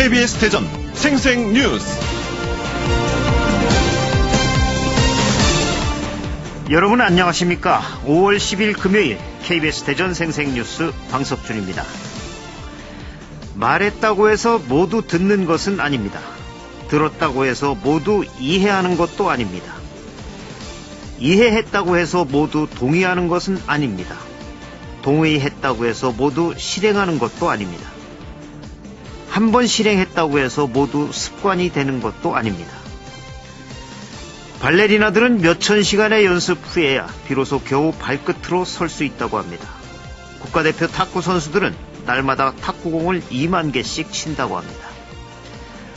KBS 대전 생생뉴스. 여러분 안녕하십니까? 5월 10일 금요일 KBS 대전 생생뉴스 방석준입니다. 말했다고 해서 모두 듣는 것은 아닙니다. 들었다고 해서 모두 이해하는 것도 아닙니다. 이해했다고 해서 모두 동의하는 것은 아닙니다. 동의했다고 해서 모두 실행하는 것도 아닙니다. 한 번 실행했다고 해서 모두 습관이 되는 것도 아닙니다. 발레리나들은 몇천 시간의 연습 후에야 비로소 겨우 발끝으로 설 수 있다고 합니다. 국가대표 탁구 선수들은 날마다 탁구공을 2만 개씩 친다고 합니다.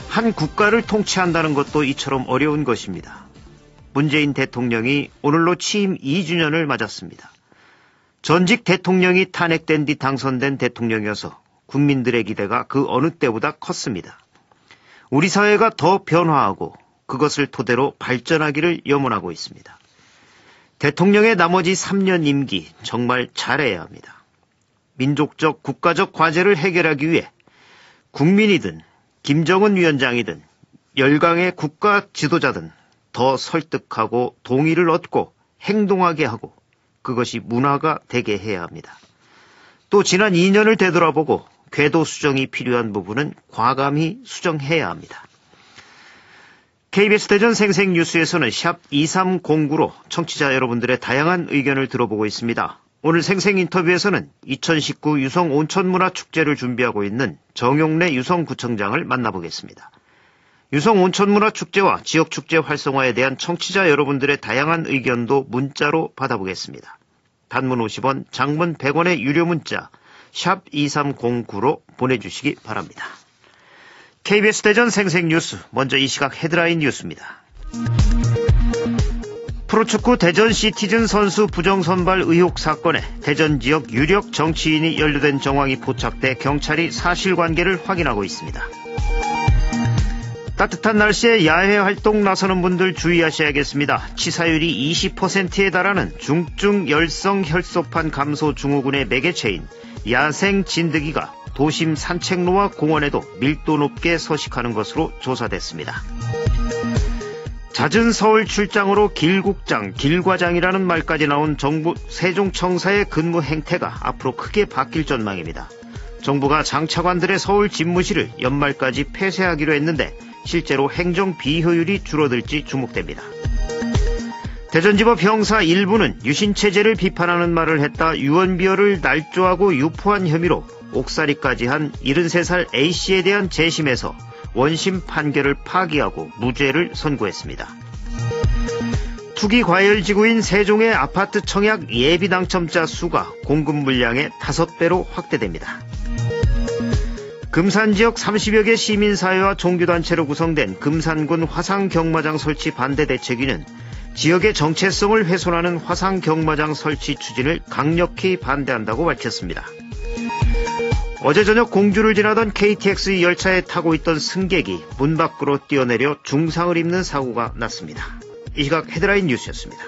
한 국가를 통치한다는 것도 이처럼 어려운 것입니다. 문재인 대통령이 오늘로 취임 2주년을 맞았습니다. 전직 대통령이 탄핵된 뒤 당선된 대통령이어서 국민들의 기대가 그 어느 때보다 컸습니다. 우리 사회가 더 변화하고 그것을 토대로 발전하기를 염원하고 있습니다. 대통령의 나머지 3년 임기 정말 잘해야 합니다. 민족적 국가적 과제를 해결하기 위해 국민이든 김정은 위원장이든 열강의 국가 지도자든 더 설득하고 동의를 얻고 행동하게 하고 그것이 문화가 되게 해야 합니다. 또 지난 2년을 되돌아보고 궤도 수정이 필요한 부분은 과감히 수정해야 합니다. KBS 대전 생생뉴스에서는 샵 2309로 청취자 여러분들의 다양한 의견을 들어보고 있습니다. 오늘 생생인터뷰에서는 2019 유성 온천문화축제를 준비하고 있는 정용래 유성구청장을 만나보겠습니다. 유성 온천문화축제와 지역축제 활성화에 대한 청취자 여러분들의 다양한 의견도 문자로 받아보겠습니다. 단문 50원, 장문 100원의 유료 문자 샵 2309로 보내주시기 바랍니다. KBS 대전 생생뉴스, 먼저 이 시각 헤드라인 뉴스입니다. 프로축구 대전 시티즌 선수 부정선발 의혹 사건에 대전 지역 유력 정치인이 연루된 정황이 포착돼 경찰이 사실관계를 확인하고 있습니다. 따뜻한 날씨에 야외 활동 나서는 분들 주의하셔야겠습니다. 치사율이 20%에 달하는 중증 열성 혈소판 감소 증후군의 매개체인 야생 진드기가 도심 산책로와 공원에도 밀도 높게 서식하는 것으로 조사됐습니다. 잦은 서울 출장으로 길국장, 길과장이라는 말까지 나온 정부 세종청사의 근무 행태가 앞으로 크게 바뀔 전망입니다. 정부가 장차관들의 서울 집무실을 연말까지 폐쇄하기로 했는데 실제로 행정 비효율이 줄어들지 주목됩니다. 대전지법 형사 1부는 유신체제를 비판하는 말을 했다 유언비어를 날조하고 유포한 혐의로 옥살이까지 한 73살 A씨에 대한 재심에서 원심 판결을 파기하고 무죄를 선고했습니다. 투기 과열지구인 세종의 아파트 청약 예비 당첨자 수가 공급 물량의 5배로 확대됩니다. 금산 지역 30여 개 시민사회와 종교단체로 구성된 금산군 화상경마장 설치 반대대책위는 지역의 정체성을 훼손하는 화상경마장 설치 추진을 강력히 반대한다고 밝혔습니다. 어제 저녁 공주를 지나던 KTX 열차에 타고 있던 승객이 문 밖으로 뛰어내려 중상을 입는 사고가 났습니다. 이 시각 헤드라인 뉴스였습니다.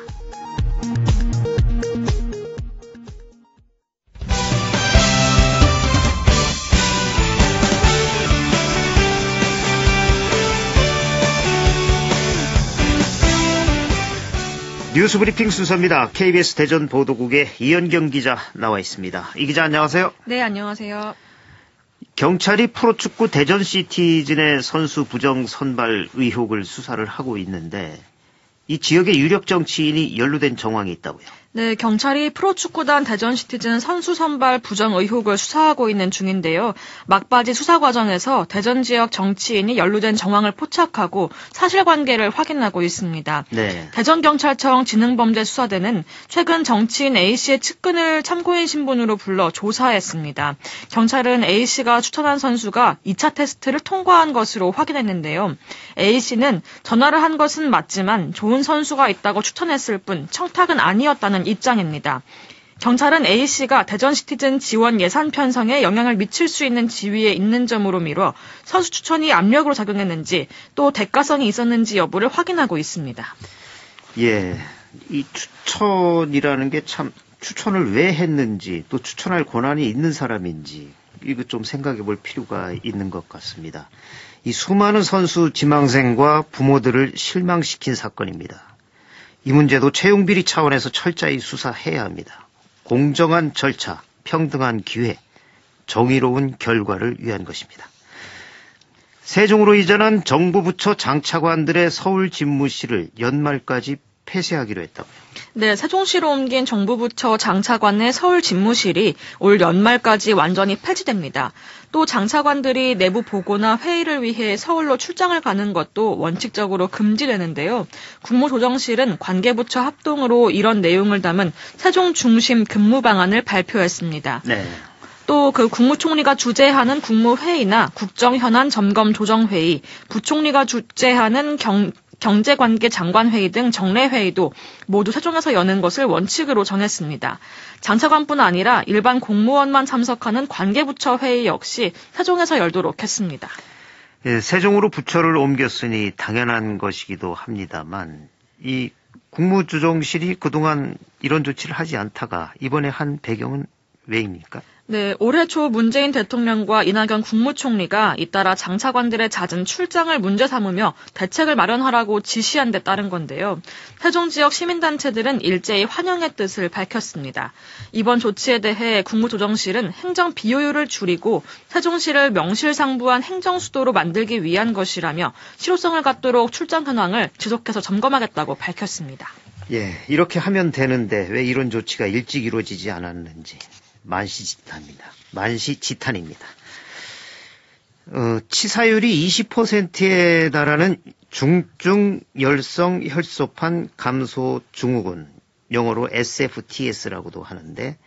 뉴스브리핑 순서입니다. KBS 대전 보도국의 이현경 기자 나와 있습니다. 이 기자 안녕하세요. 네, 안녕하세요. 경찰이 프로축구 대전 시티즌의 선수 부정 선발 의혹을 수사를 하고 있는데 이 지역의 유력 정치인이 연루된 정황이 있다고요? 네, 경찰이 프로축구단 대전시티즌 선수 선발 부정 의혹을 수사하고 있는 중인데요. 막바지 수사 과정에서 대전 지역 정치인이 연루된 정황을 포착하고 사실관계를 확인하고 있습니다. 네. 대전경찰청 지능범죄수사대는 최근 정치인 A씨의 측근을 참고인 신분으로 불러 조사했습니다. 경찰은 A씨가 추천한 선수가 2차 테스트를 통과한 것으로 확인했는데요. A씨는 전화를 한 것은 맞지만 좋은 선수가 있다고 추천했을 뿐 청탁은 아니었다는 입장입니다. 경찰은 A씨가 대전시티즌 지원 예산 편성에 영향을 미칠 수 있는 지위에 있는 점으로 미뤄 선수 추천이 압력으로 작용했는지 또 대가성이 있었는지 여부를 확인하고 있습니다. 예, 이 추천이라는 게 참 추천을 왜 했는지 또 추천할 권한이 있는 사람인지 이거 좀 생각해 볼 필요가 있는 것 같습니다. 이 수많은 선수 지망생과 부모들을 실망시킨 사건입니다. 이 문제도 채용비리 차원에서 철저히 수사해야 합니다. 공정한 절차, 평등한 기회, 정의로운 결과를 위한 것입니다. 세종으로 이전한 정부 부처 장차관들의 서울 집무실을 연말까지 폐쇄하기로 했다고요. 네, 세종시로 옮긴 정부 부처 장차관의 서울 집무실이 올 연말까지 완전히 폐지됩니다. 또 장차관들이 내부 보고나 회의를 위해 서울로 출장을 가는 것도 원칙적으로 금지되는데요. 국무조정실은 관계부처 합동으로 이런 내용을 담은 세종 중심 근무 방안을 발표했습니다. 네. 또 그 국무총리가 주재하는 국무회의나 국정현안 점검 조정회의, 부총리가 주재하는 경제관계 장관회의 등 정례회의도 모두 세종에서 여는 것을 원칙으로 정했습니다. 장차관뿐 아니라 일반 공무원만 참석하는 관계부처 회의 역시 세종에서 열도록 했습니다. 예, 세종으로 부처를 옮겼으니 당연한 것이기도 합니다만 이 국무조정실이 그동안 이런 조치를 하지 않다가 이번에 한 배경은 왜입니까? 네, 올해 초 문재인 대통령과 이낙연 국무총리가 잇따라 장차관들의 잦은 출장을 문제 삼으며 대책을 마련하라고 지시한 데 따른 건데요. 세종 지역 시민단체들은 일제히 환영의 뜻을 밝혔습니다. 이번 조치에 대해 국무조정실은 행정 비효율을 줄이고 세종시를 명실상부한 행정수도로 만들기 위한 것이라며 실효성을 갖도록 출장 현황을 지속해서 점검하겠다고 밝혔습니다. 예, 이렇게 하면 되는데 왜 이런 조치가 일찍 이루어지지 않았는지 만시지탄입니다. 치사율이 20%에 달하는 중증 열성 혈소판 감소 증후군, 영어로 SFTS라고도 하는데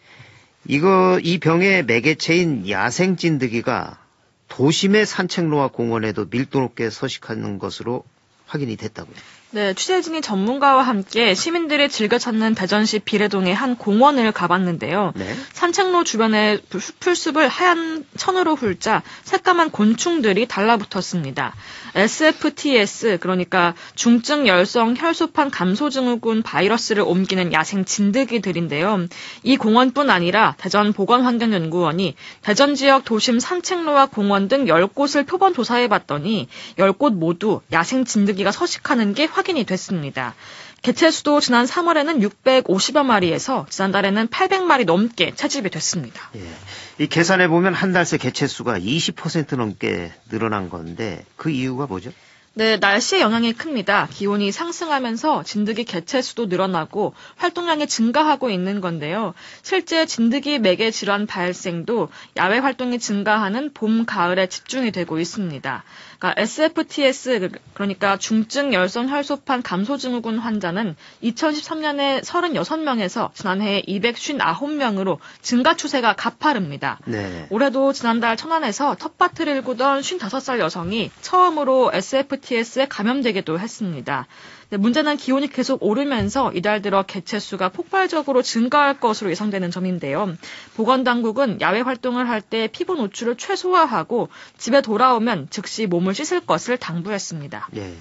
이 병의 매개체인 야생 진드기가 도심의 산책로와 공원에도 밀도 높게 서식하는 것으로 확인이 됐다고요. 네, 취재진이 전문가와 함께 시민들이 즐겨 찾는 대전시 비례동의 한 공원을 가봤는데요. 네. 산책로 주변에 풀숲을 하얀 천으로 훑자 새까만 곤충들이 달라붙었습니다. SFTS, 그러니까 중증 열성 혈소판 감소증후군 바이러스를 옮기는 야생 진드기들인데요. 이 공원뿐 아니라 대전보건환경연구원이 대전 지역 도심 산책로와 공원 등 10곳을 표본 조사해봤더니 10곳 모두 야생 진드기가 서식하는 게 확인이 됐습니다. 개체수도 지난 3월에는 650여 마리에서 지난달에는 800마리 넘게 채집이 됐습니다. 예, 이 계산해 보면 한 달 새 개체수가 20% 넘게 늘어난 건데 그 이유가 뭐죠? 네, 날씨의 영향이 큽니다. 기온이 상승하면서 진드기 개체수도 늘어나고 활동량이 증가하고 있는 건데요. 실제 진드기 매개 질환 발생도 야외 활동이 증가하는 봄, 가을에 집중이 되고 있습니다. 그러니까 SFTS, 그러니까 중증 열성 혈소판 감소증후군 환자는 2013년에 36명에서 지난해 259명으로 증가 추세가 가파릅니다. 네. 올해도 지난달 천안에서 텃밭을 일구던 55살 여성이 처음으로 SFTS에 감염되기도 했습니다. 네, 문제는 기온이 계속 오르면서 이달 들어 개체수가 폭발적으로 증가할 것으로 예상되는 점인데요. 보건당국은 야외 활동을 할 때 피부 노출을 최소화하고 집에 돌아오면 즉시 몸을 씻을 것을 당부했습니다. 예,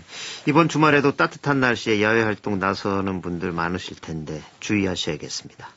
이번 주말에도 따뜻한 날씨에 야외 활동 나서는 분들 많으실 텐데 주의하셔야겠습니다.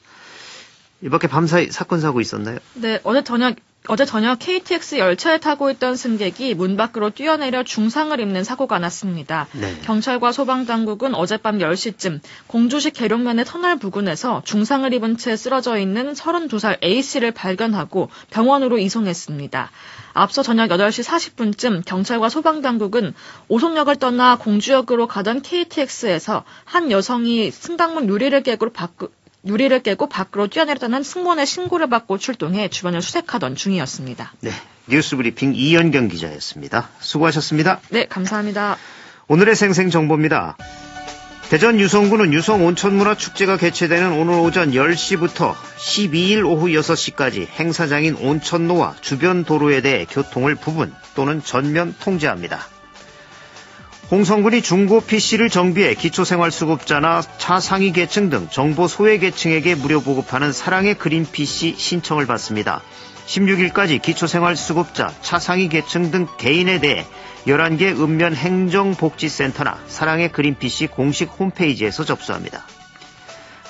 이밖에 밤사이 사건 사고 있었나요? 네, 어제 저녁 KTX 열차에 타고 있던 승객이 문 밖으로 뛰어내려 중상을 입는 사고가 났습니다. 네. 경찰과 소방당국은 어젯밤 10시쯤 공주시 계룡면의 터널 부근에서 중상을 입은 채 쓰러져 있는 32살 A씨를 발견하고 병원으로 이송했습니다. 앞서 저녁 8시 40분쯤 경찰과 소방당국은 오송역을 떠나 공주역으로 가던 KTX에서 한 여성이 승강문 유리를 깨고 밖으로 뛰어내렸다는 승무원의 신고를 받고 출동해 주변을 수색하던 중이었습니다. 네, 뉴스브리핑 이현경 기자였습니다. 수고하셨습니다. 네, 감사합니다. 오늘의 생생정보입니다. 대전 유성구는 유성온천문화축제가 개최되는 오늘 오전 10시부터 12일 오후 6시까지 행사장인 온천로와 주변 도로에 대해 교통을 부분 또는 전면 통제합니다. 홍성군이 중고 PC를 정비해 기초생활수급자나 차상위 계층 등 정보 소외 계층에게 무료 보급하는 사랑의 그린 PC 신청을 받습니다. 16일까지 기초생활수급자, 차상위 계층 등 개인에 대해 11개 읍면 행정복지센터나 사랑의 그린 PC 공식 홈페이지에서 접수합니다.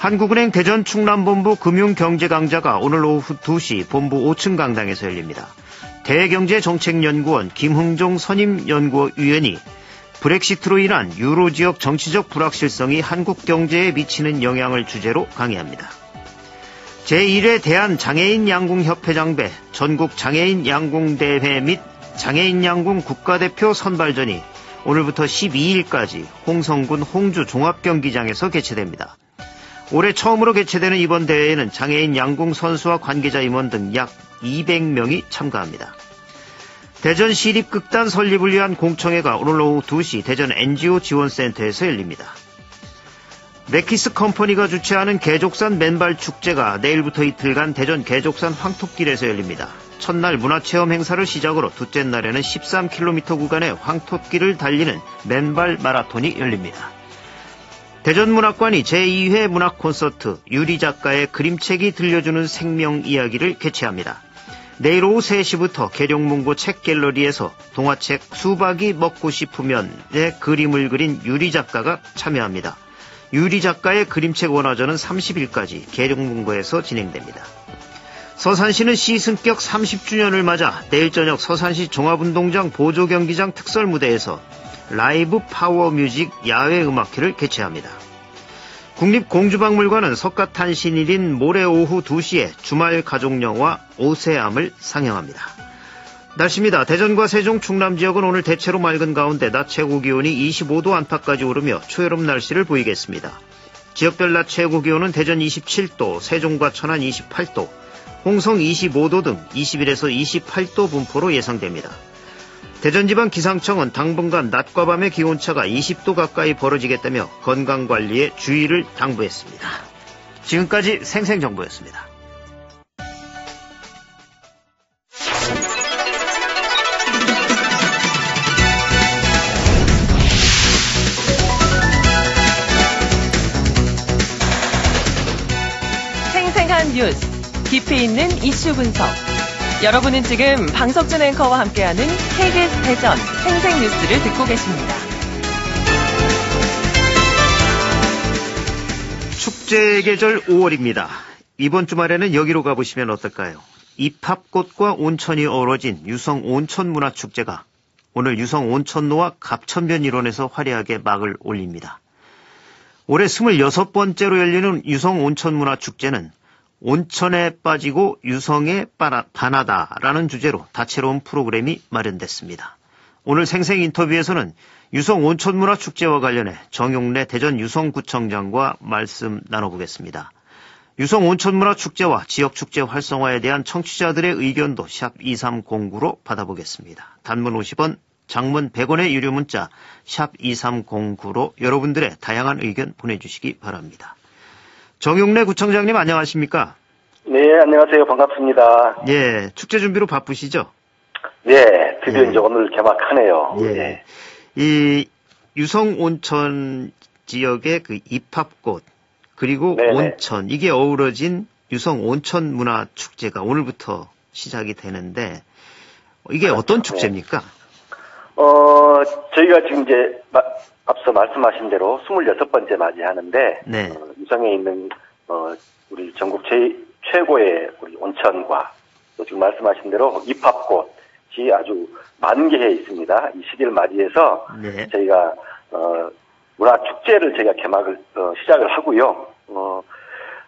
한국은행 대전 충남본부 금융경제강좌가 오늘 오후 2시 본부 5층 강당에서 열립니다. 대경제정책연구원 김흥종 선임연구위원이 브렉시트로 인한 유로 지역 정치적 불확실성이 한국 경제에 미치는 영향을 주제로 강의합니다. 제1회 대한장애인 양궁협회장배 전국 장애인 양궁대회 및 장애인 양궁 국가대표 선발전이 오늘부터 12일까지 홍성군 홍주 종합경기장에서 개최됩니다. 올해 처음으로 개최되는 이번 대회에는 장애인 양궁 선수와 관계자 임원 등 약 200명이 참가합니다. 대전 시립극단 설립을 위한 공청회가 오늘 오후 2시 대전 NGO 지원센터에서 열립니다. 맥키스 컴퍼니가 주최하는 개족산 맨발 축제가 내일부터 이틀간 대전 개족산 황토길에서 열립니다. 첫날 문화체험 행사를 시작으로 둘째 날에는 13km 구간의 황토길을 달리는 맨발 마라톤이 열립니다. 대전문학관이 제2회 문학콘서트 유리 작가의 그림책이 들려주는 생명 이야기를 개최합니다. 내일 오후 3시부터 계룡문고 책갤러리에서 동화책 수박이 먹고 싶으면의 그림을 그린 유리 작가가 참여합니다. 유리 작가의 그림책 원화전은 30일까지 계룡문고에서 진행됩니다. 서산시는 시승격 30주년을 맞아 내일 저녁 서산시 종합운동장 보조경기장 특설무대에서 라이브 파워뮤직 야외음악회를 개최합니다. 국립공주박물관은 석가탄신일인 모레 오후 2시에 주말 가족영화 오세암을 상영합니다. 날씨입니다. 대전과 세종, 충남 지역은 오늘 대체로 맑은 가운데 낮 최고기온이 25도 안팎까지 오르며 초여름 날씨를 보이겠습니다. 지역별 낮 최고기온은 대전 27도, 세종과 천안 28도, 홍성 25도 등 21에서 28도 분포로 예상됩니다. 대전지방기상청은 당분간 낮과 밤의 기온차가 20도 가까이 벌어지겠다며 건강관리에 주의를 당부했습니다. 지금까지 생생정보였습니다. 생생한 뉴스, 깊이 있는 이슈 분석. 여러분은 지금 방석준 앵커와 함께하는 KBS 대전 생생뉴스를 듣고 계십니다. 축제 계절 5월입니다. 이번 주말에는 여기로 가보시면 어떨까요? 입합꽃과 온천이 어우러진 유성 온천문화축제가 오늘 유성 온천로와 갑천변 일원에서 화려하게 막을 올립니다. 올해 26번째로 열리는 유성 온천문화축제는 온천에 빠지고 유성에 반하다라는 주제로 다채로운 프로그램이 마련됐습니다. 오늘 생생 인터뷰에서는 유성 온천문화축제와 관련해 정용래 대전 유성구청장과 말씀 나눠보겠습니다. 유성 온천문화축제와 지역축제 활성화에 대한 청취자들의 의견도 샵 2309로 받아보겠습니다. 단문 50원, 장문 100원의 유료 문자 샵 2309로 여러분들의 다양한 의견 보내주시기 바랍니다. 정용래 구청장님 안녕하십니까? 네, 안녕하세요. 반갑습니다. 예, 축제 준비로 바쁘시죠? 네, 드디어 이제 오늘 개막하네요. 예. 네. 이 유성 온천 지역의 그 입합꽃 그리고 네네. 온천 이게 어우러진 유성 온천 문화 축제가 오늘부터 시작이 되는데 이게 그렇죠. 어떤 축제입니까? 저희가 지금 이제 앞서 말씀하신 대로 26번째 맞이하는데 네. 유성에 있는 우리 전국 최고의 우리 온천과 또 지금 말씀하신 대로 입합꽃이 아주 만개해 있습니다. 이 시기를 맞이해서 네. 저희가 문화 축제를 저희가 개막을 시작을 하고요.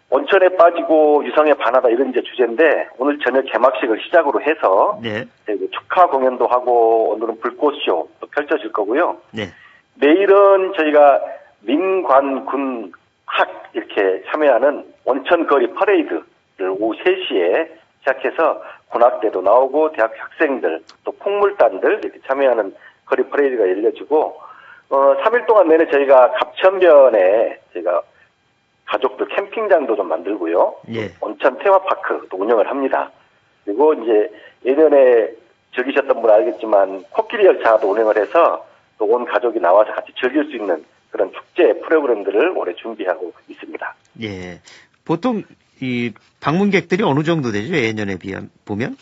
온천에 빠지고 유성에 반하다 이런 이제 주제인데 오늘 저녁 개막식을 시작으로 해서 네. 축하 공연도 하고 오늘은 불꽃쇼 또 펼쳐질 거고요. 네. 내일은 저희가 민관군 학 이렇게 참여하는 온천거리 퍼레이드를 오후 3시에 시작해서 군악대도 나오고 대학 학생들 또 폭물단들 이렇게 참여하는 거리 퍼레이드가 열려지고 3일 동안 내내 저희가 갑천변에 저희가 가족들 캠핑장도 좀 만들고요. 예. 온천 테마파크도 운영을 합니다. 그리고 이제 예전에 즐기셨던 분 알겠지만 코끼리 열차도 운영을 해서 또 온 가족이 나와서 같이 즐길 수 있는 그런 축제 프로그램들을 올해 준비하고 있습니다. 예. 보통 이 방문객들이 어느 정도 되죠? 예년에 비하면 보면?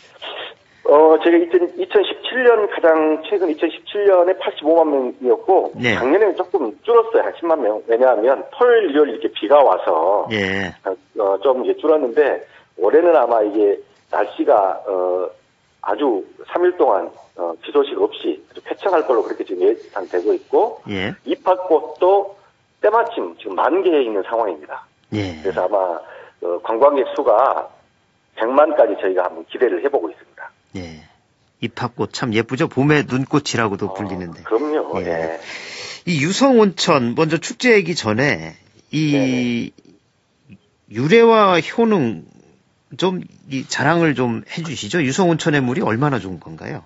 제가 2017 2017년 가장 최근 2017년에 85만 명이었고 네. 작년에는 조금 줄었어요. 한 10만 명. 왜냐하면 토요일, 일요일 이렇게 비가 와서 예. 좀 이제 줄었는데 올해는 아마 이게 날씨가 아주 3일 동안 비 소식 없이 아주 쾌청할 걸로 그렇게 지금 예상되고 있고 예. 입학꽃도 때마침 지금 만개해 있는 상황입니다. 예. 그래서 아마 관광객 수가 100만까지 저희가 한번 기대를 해보고 있습니다. 예. 입학꽃 참 예쁘죠? 봄의 눈꽃이라고도 불리는데. 그럼요. 예. 예. 이 유성온천 먼저 축제이기 전에 이 유래와 효능 좀 이 자랑을 좀 해주시죠. 유성온천의 물이 얼마나 좋은 건가요?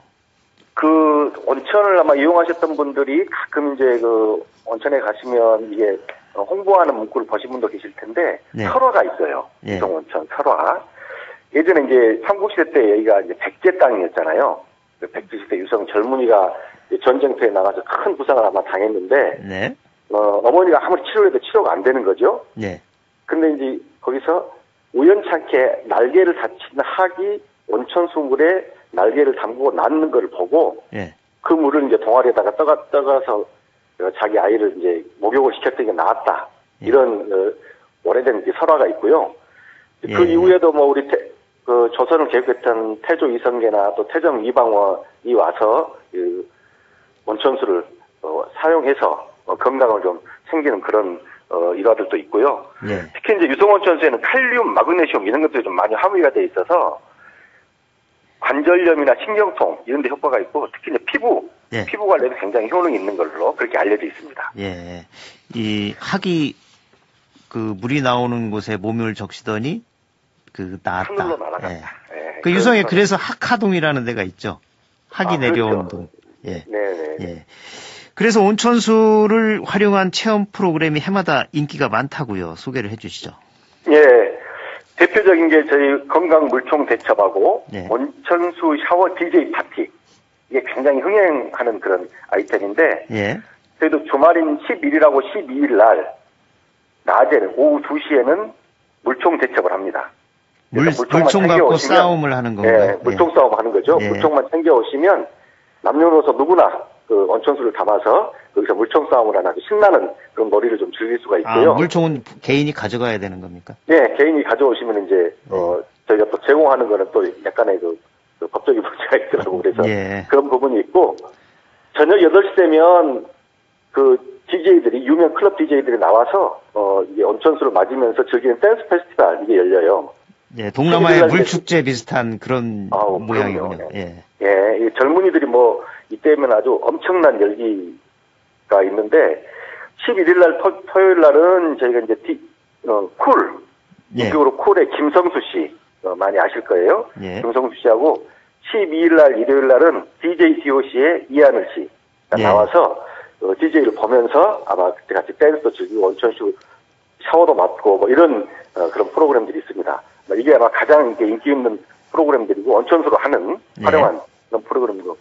그 온천을 아마 이용하셨던 분들이 가끔 이제 그 온천에 가시면 이게 홍보하는 문구를 보신 분도 계실 텐데 네. 설화가 있어요. 네. 유성온천 설화. 예전에 이제 삼국시대 때 여기가 이제 백제 땅이었잖아요. 백제시대 유성 젊은이가 전쟁터에 나가서 큰 부상을 아마 당했는데 네. 어머니가 아무리 치료해도 치료가 안 되는 거죠. 네. 근데 이제 거기서 우연찮게 날개를 다친 학이 온천 수물에 날개를 담그고 낳는 걸 보고 예. 그 물을 이제 동아리에다가 떠가서 자기 아이를 이제 목욕을 시켰더니 게 나왔다. 예. 이런 오래된 이제 설화가 있고요. 그 예. 이후에도 뭐 우리 그 조선을 개국했던 태조 이성계나 또 태정 이방원이 와서 그 온천수를 사용해서 건강을 좀 챙기는 그런 일화들도 있고요. 예. 특히 이제 유성온천수에는 칼륨, 마그네슘 이런 것들이 좀 많이 함유가 돼 있어서 관절염이나 신경통 이런 데 효과가 있고 특히 이제 예. 피부 관리에도 굉장히 효능이 있는 걸로 그렇게 알려져 있습니다. 예. 이 학이 그 물이 나오는 곳에 몸을 적시더니 그 나았다. 하늘로 날아갔다. 예. 예, 그 유성에 그런 그래서 학하동이라는 데가 있죠. 학이 내려온 그렇죠. 동. 예. 네네. 예. 그래서 온천수를 활용한 체험 프로그램이 해마다 인기가 많다고요. 소개를 해주시죠. 예. 대표적인 게 저희 건강 물총 대첩하고 네. 온천수 샤워 DJ 파티. 이게 굉장히 흥행하는 그런 아이템인데 예. 저희도 주말인 11일하고 12일 날 낮에는 오후 2시에는 물총 대첩을 합니다. 그래서 물총 갖고 싸움을 하는 건가요? 네, 물총 싸움 하는 거죠. 예. 물총만 챙겨오시면 남녀노소 누구나 그 온천수를 담아서 거기서 물총 싸움을 하나 아주 신나는 그런 놀이를 좀 즐길 수가 있고요. 물총은 개인이 가져가야 되는 겁니까? 네, 개인이 가져오시면 이제 저희가 또 제공하는 거는 또 약간의 그 법적인 문제가 있더라고 그래서 예. 그런 부분이 있고 저녁 8시 되면 그 DJ들이 유명 클럽 DJ들이 나와서 이게 온천수를 맞으면서 즐기는 댄스 페스티벌 이게 열려요. 예, 동남아의 물축제 비슷한 그런 모양이군요. 그럼요. 예. 예, 이 젊은이들이 뭐 이때면 아주 엄청난 열기가 있는데 11일 날 토요일 날은 저희가 이제 쿨 예. 이쪽으로 쿨의 김성수 씨 많이 아실 거예요. 예. 김성수 씨하고 12일 날 일요일 날은 DJ DOC의 이하늘 씨가 예. 나와서 DJ를 보면서 아마 그때 같이 댄스도 즐기고 온천수 샤워도 맡고 뭐 이런 그런 프로그램들이 있습니다. 이게 아마 가장 인기 있는 프로그램들이고 온천수로 하는 예. 활용한 그런 프로그램이고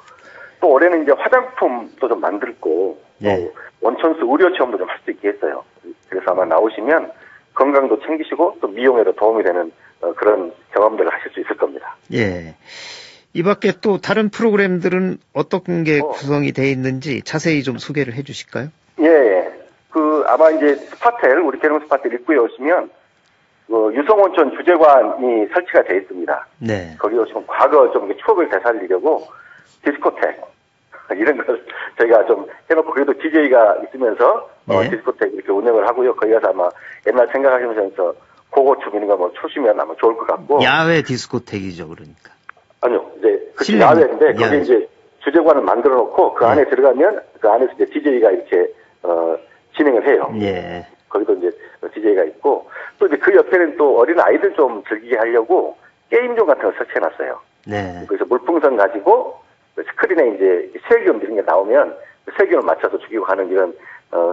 또 올해는 이제 화장품도 좀 만들고 예. 온천수 의료 체험도 좀 할 수 있게 했어요. 그래서 아마 나오시면 건강도 챙기시고 또 미용에도 도움이 되는 그런 경험들을 하실 수 있을 겁니다. 예. 이 밖에 또 다른 프로그램들은 어떤 게 구성이 되어 있는지 자세히 좀 소개를 해 주실까요? 예. 그 아마 이제 스파텔 우리 계룡 스파텔 입구에 오시면 유성온천 주재관이 설치가 되어 있습니다. 네. 거기 오시면 과거 좀 추억을 되살리려고 디스코텍 이런 걸 저희가 좀 해놓고 그래도 DJ가 있으면서 네. 디스코텍 이렇게 운영을 하고요. 거기 가서 아마 옛날 생각하시면서 고고춤 이런 거 뭐 추시면 아마 좋을 것 같고. 야외 디스코텍이죠, 그러니까. 아니요, 이제 그 실내 야외인데 거기 야외. 이제 주재관을 만들어 놓고 그 네. 안에 들어가면 그 안에서 이제 DJ가 이렇게 진행을 해요. 예. 거기도 이제 DJ가 있고 또 이제 그 옆에는 또 어린 아이들 좀 즐기게 하려고 게임존 같은 걸 설치해 놨어요. 네. 그래서 물풍선 가지고 스크린에 이제 세균 이런 게 나오면 그 세균을 맞춰서 죽이고 하는 이런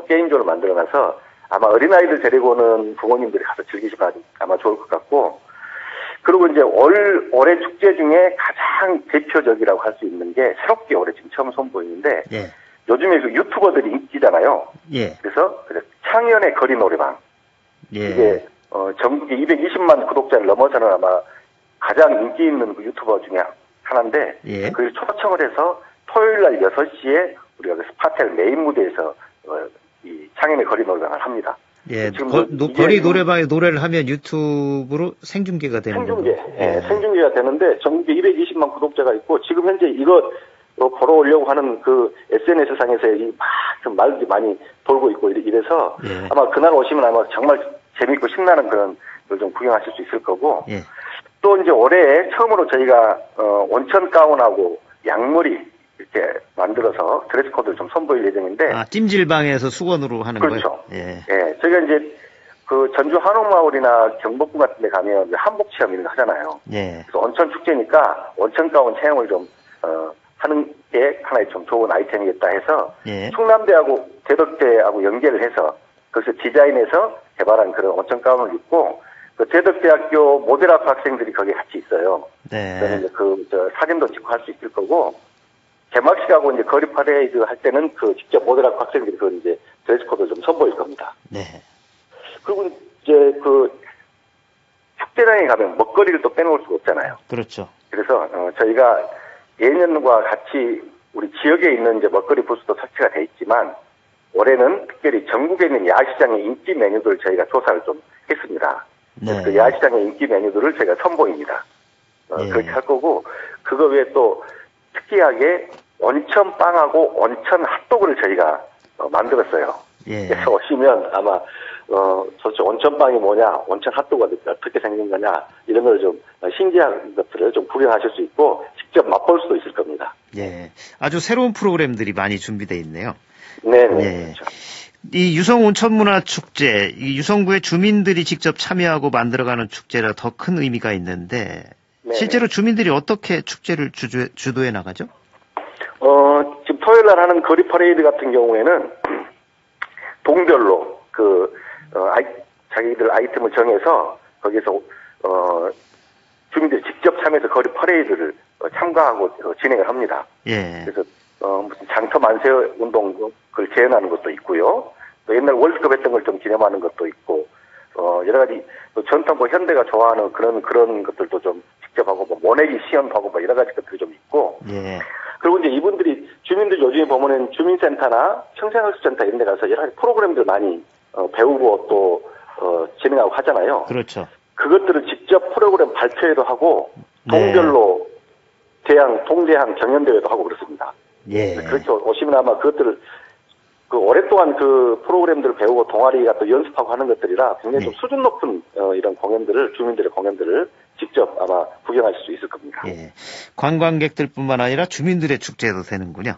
게임존을 만들어놔서 아마 어린아이들 데리고 오는 부모님들이 가서 즐기시면 아마 좋을 것 같고 그리고 이제 올해 축제 중에 가장 대표적이라고 할 수 있는 게 새롭게 올해 지금 처음 선보이는데 예. 요즘에 그 유튜버들이 인기잖아요. 예. 그래서 창현의 거리 노래방 예. 이게 전국에 220만 구독자를 넘어서는 아마 가장 인기 있는 그 유튜버 중에 하나인데 예. 그걸 초청을 해서 토요일 날 6시에 우리가 그 스파텔 메인 무대에서 이 창현의 거리 노래방을 합니다. 예, 거리 노래방에 노래를 하면 유튜브로 생중계가 되는 생중계, 예, 생중계가 되는데 전국에 220만 구독자가 있고 지금 현재 이거 보러 오려고 하는 그 SNS 상에서 막 말들이 많이 돌고 있고 이래서 예. 아마 그날 오시면 아마 정말 재밌고 신나는 그런 걸 좀 구경하실 수 있을 거고 예. 또 이제 올해 처음으로 저희가 온천 가운하고 양머리 이렇게 만들어서 드레스 코드를 좀 선보일 예정인데. 찜질방에서 수건으로 하는 그렇죠. 거예요? 예. 예. 저희가 이제 그 전주 한옥마을이나 경복궁 같은 데 가면 한복 체험 이런 거 하잖아요. 예. 그래서 온천 축제니까 온천 가운 체험을 좀, 하는 게 하나의 좀 좋은 아이템이겠다 해서. 예. 충남대하고 대덕대하고 연계를 해서 거기서 디자인해서 개발한 그런 온천 가운을 입고 그 대덕대학교 모델학과 학생들이 거기 같이 있어요. 네. 그래서 이제 사진도 찍고 할 수 있을 거고. 개막식하고 이제 거리 파레이드 할 때는 직접 모델학과 학생들이 이제 드레스 코드 좀 선보일 겁니다. 네. 그리고 이제 축제장에 가면 먹거리를 또 빼놓을 수가 없잖아요. 그렇죠. 그래서 저희가 예년과 같이 우리 지역에 있는 이제 먹거리 부스도 설치가 돼 있지만 올해는 특별히 전국에 있는 야시장의 인기 메뉴들을 저희가 조사를 좀 했습니다. 네. 그 야시장의 인기 메뉴들을 저희가 선보입니다. 예. 그렇게 할 거고 그거 외에 또 특이하게 온천빵하고 온천 핫도그를 저희가 만들었어요. 예. 그래서 오시면 아마 도대체 온천빵이 뭐냐, 온천 핫도그가 어떻게 생긴 거냐 이런 걸 좀 신기한 것들을 좀 구경하실 수 있고 직접 맛볼 수도 있을 겁니다. 예. 아주 새로운 프로그램들이 많이 준비되어 있네요. 네. 예. 그렇죠. 이 유성 온천문화축제, 이 유성구의 주민들이 직접 참여하고 만들어가는 축제라 더 큰 의미가 있는데 네네. 실제로 주민들이 어떻게 축제를 주도해 나가죠? 지금 토요일 날 하는 거리 퍼레이드 같은 경우에는 동별로 자기들 아이템을 정해서 거기서 주민들이 직접 참여해서 거리 퍼레이드를 참가하고 진행을 합니다. 예. 그래서 무슨 장터 만세 운동을 재현하는 것도 있고요. 또 옛날 월드컵 했던 걸 좀 기념하는 것도 있고 여러 가지 또 전통 현대가 좋아하는 그런 것들도 좀 직접 하고 모내기 시연도 하고 여러 가지 것들이 좀 있고. 예. 그리고 이제 이분들이 주민들 요즘에 보면은 주민센터나 평생학습센터 이런 데 가서 여러 가지 프로그램들 많이 배우고 또 진행하고 하잖아요. 그렇죠. 그것들을 직접 프로그램 발표회도 하고 네. 동별로 동대항 경연대회도 하고 그렇습니다. 예. 그렇게 오시면 아마 그것들을 오랫동안 그 프로그램들을 배우고 동아리가 또 연습하고 하는 것들이라 굉장히 좀 수준 높은 이런 공연들을 주민들의 공연들을 직접 아마 구경하실 수 있을 겁니다. 예. 관광객들뿐만 아니라 주민들의 축제도 되는군요.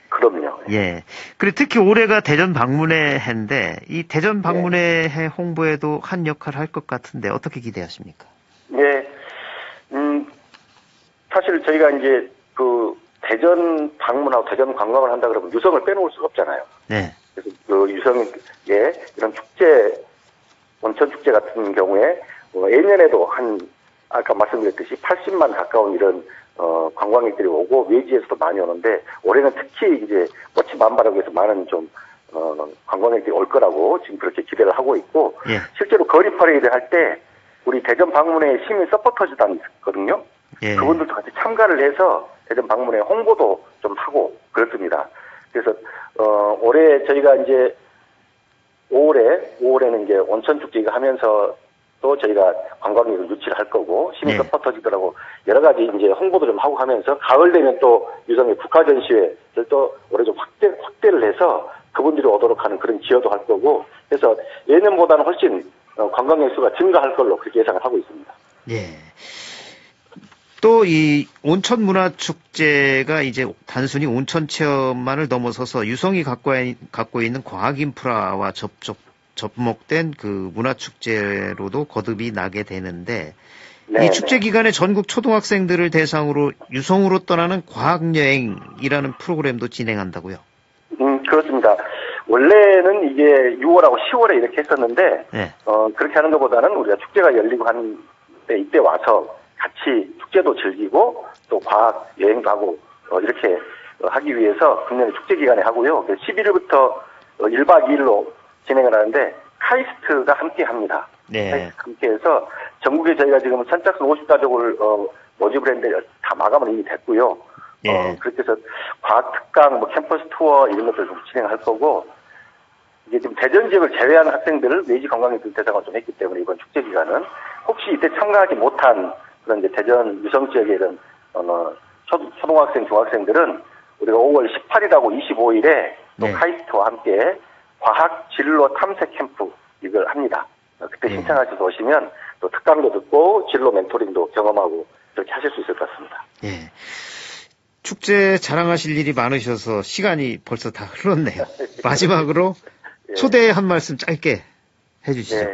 그럼요. 예. 그리고 특히 올해가 대전 방문의 해인데 이 대전 방문의 해 홍보에도 한 역할을 할 것 같은데 어떻게 기대하십니까? 네. 사실 저희가 이제 대전 방문하고 대전 관광을 한다 그러면 유성을 빼놓을 수가 없잖아요. 네. 그래서 유성에 이런 축제, 온천 축제 같은 경우에 예년에도 아까 말씀드렸듯이 80만 가까운 이런 관광객들이 오고 외지에서도 많이 오는데 올해는 특히 이제 꽃이 만발하고 해서 많은 좀 관광객들이 올 거라고 지금 그렇게 기대를 하고 있고 예. 실제로 거리 퍼레이드 할 때 우리 대전 방문에 시민 서포터즈단이 있거든요. 예. 그분들도 같이 참가를 해서 대전 방문에 홍보도 좀 하고 그렇습니다. 그래서 올해 저희가 이제 5월에는 이제 온천 축제 하면서 또 저희가 관광객을 유치를 할 거고 시민 네. 서포터즈들하고 여러 가지 이제 홍보도 좀 하고 하면서 가을 되면 또 유성의 국가 전시회를 또 올해 좀 확대를 해서 그분들이 오도록 하는 그런 기여도 할 거고 해서 예년보다는 훨씬 관광객 수가 증가할 걸로 그렇게 예상을 하고 있습니다. 예. 또 이 온천 문화 축제가 이제 단순히 온천 체험만을 넘어서서 유성이 갖고 있는 과학 인프라와 접목된 그 문화 축제로도 거듭이 나게 되는데 네, 이 축제 기간에 전국 초등학생들을 대상으로 유성으로 떠나는 과학 여행이라는 프로그램도 진행한다고요. 그렇습니다. 원래는 이게 6월하고 10월에 이렇게 했었는데 네. 그렇게 하는 것보다는 우리가 축제가 열리고 하는데 이때 와서 같이 축제도 즐기고 또 과학 여행도 하고 이렇게 하기 위해서 금년에 축제 기간에 하고요. 11일부터 1박 2일로 진행을 하는데 카이스트가 함께 합니다. 네. 카이스트 함께 해서 전국에 저희가 지금 선착순 50가족을 모집을 했는데 다 마감은 이미 됐고요. 예. 그렇게 해서 과학 특강, 캠퍼스 투어 이런 것들을 좀 진행할 거고, 이게 지금 대전 지역을 제외한 학생들을 외지 관광객들 대상으로 좀 했기 때문에 이번 축제 기간은 혹시 이때 참가하지 못한 그런 이제 대전 유성 지역의 이런 초등학생, 중학생들은 우리가 5월 18일하고 25일에 또 네. 카이스트와 함께 과학 진로 탐색 캠프 이걸 합니다. 그때 신청하셔서 오시면 또 특강도 듣고 진로 멘토링도 경험하고 이렇게 하실 수 있을 것 같습니다. 예. 축제 자랑하실 일이 많으셔서 시간이 벌써 다 흘렀네요. 마지막으로 예. 초대 한 말씀 짧게 해주시죠.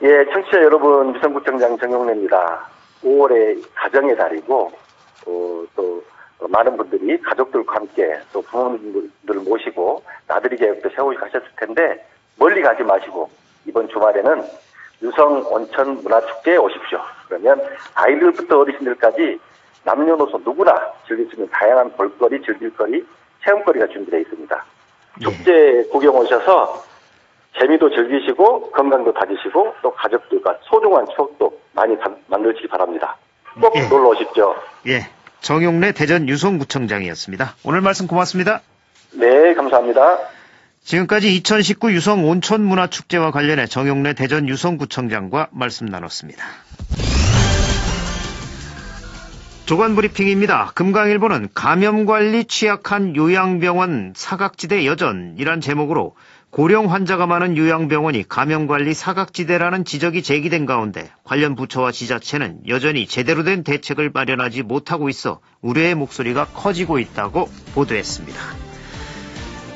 예, 청취자 여러분, 유성구청장 정용래입니다. 5월에 가정의 달이고, 또 많은 분들이 가족들과 함께 또 부모님들을 모시고 나들이 계획도 세우고 가셨을 텐데 멀리 가지 마시고 이번 주말에는 유성 온천 문화축제에 오십시오. 그러면 아이들부터 어르신들까지 남녀노소 누구나 즐길 수 있는 다양한 볼거리, 즐길거리, 체험거리가 준비되어 있습니다. 축제 구경 오셔서 재미도 즐기시고 건강도 다지시고 또 가족들과 소중한 추억도 많이 만들시기 바랍니다. 꼭 예. 놀러 오십시오. 예. 정용래 대전 유성구청장이었습니다. 오늘 말씀 고맙습니다. 네, 감사합니다. 지금까지 2019 유성 온천문화축제와 관련해 정용래 대전 유성구청장과 말씀 나눴습니다. 조간브리핑입니다. 금강일보는 감염관리 취약한 요양병원 사각지대 여전이란 제목으로 고령 환자가 많은 요양병원이 감염관리 사각지대라는 지적이 제기된 가운데 관련 부처와 지자체는 여전히 제대로 된 대책을 마련하지 못하고 있어 우려의 목소리가 커지고 있다고 보도했습니다.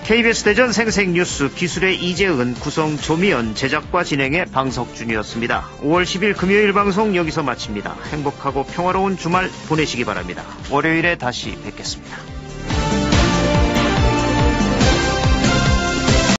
KBS 대전 생생뉴스 기술의 이재은, 구성 조미연, 제작과 진행의 방석준이었습니다. 5월 10일 금요일 방송 여기서 마칩니다. 행복하고 평화로운 주말 보내시기 바랍니다. 월요일에 다시 뵙겠습니다.